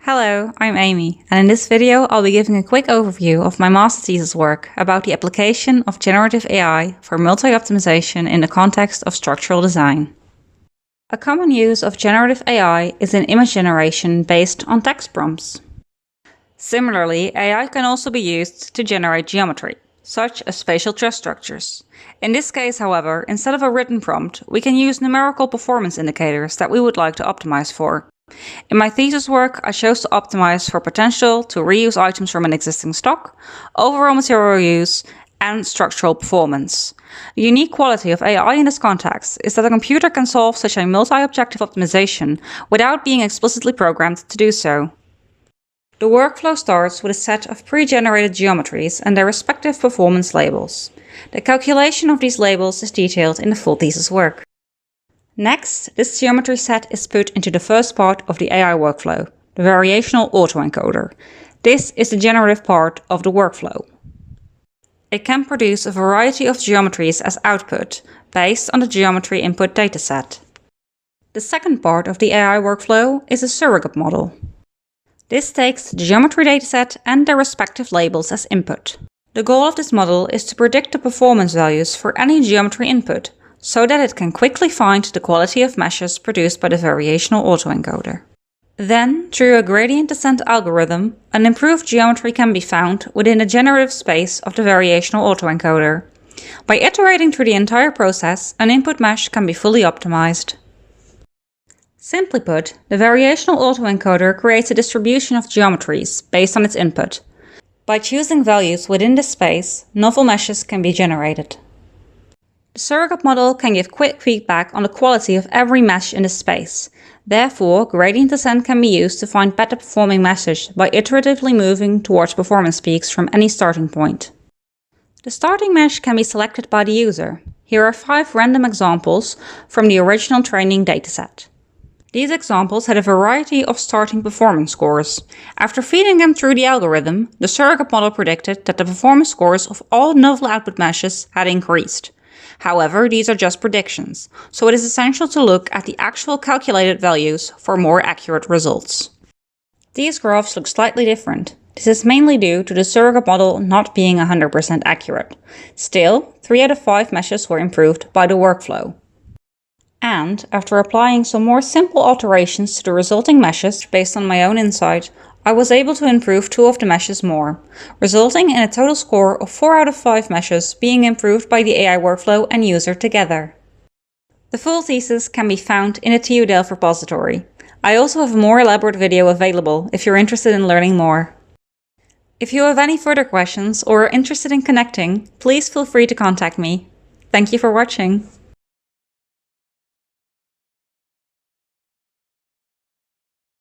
Hello, I'm Amy, and in this video I'll be giving a quick overview of my master thesis work about the application of generative AI for multi-optimization in the context of structural design. A common use of generative AI is in image generation based on text prompts. Similarly, AI can also be used to generate geometry, such as spatial truss structures. In this case, however, instead of a written prompt, we can use numerical performance indicators that we would like to optimize for. In my thesis work, I chose to optimize for potential to reuse items from an existing stock, overall material use, and structural performance. The unique quality of AI in this context is that a computer can solve such a multi-objective optimization without being explicitly programmed to do so. The workflow starts with a set of pre-generated geometries and their respective performance labels. The calculation of these labels is detailed in the full thesis work. Next, this geometry set is put into the first part of the AI workflow, the Variational Autoencoder. This is the generative part of the workflow. It can produce a variety of geometries as output, based on the geometry input dataset. The second part of the AI workflow is a surrogate model. This takes the geometry dataset and their respective labels as input. The goal of this model is to predict the performance values for any geometry input, so that it can quickly find the quality of meshes produced by the Variational Autoencoder. Then, through a gradient descent algorithm, an improved geometry can be found within the generative space of the Variational Autoencoder. By iterating through the entire process, an input mesh can be fully optimized. Simply put, the Variational Autoencoder creates a distribution of geometries based on its input. By choosing values within this space, novel meshes can be generated. The surrogate model can give quick feedback on the quality of every mesh in the space. Therefore, gradient descent can be used to find better performing meshes by iteratively moving towards performance peaks from any starting point. The starting mesh can be selected by the user. Here are 5 random examples from the original training dataset. These examples had a variety of starting performance scores. After feeding them through the algorithm, the surrogate model predicted that the performance scores of all novel output meshes had increased. However, these are just predictions, so it is essential to look at the actual calculated values for more accurate results. These graphs look slightly different. This is mainly due to the surrogate model not being 100% accurate. Still, 3 out of 5 meshes were improved by the workflow. And, after applying some more simple alterations to the resulting meshes based on my own insight, I was able to improve 2 of the meshes more, resulting in a total score of 4 out of 5 meshes being improved by the AI workflow and user together. The full thesis can be found in the TU Delft repository. I also have a more elaborate video available if you're interested in learning more. If you have any further questions or are interested in connecting, please feel free to contact me. Thank you for watching.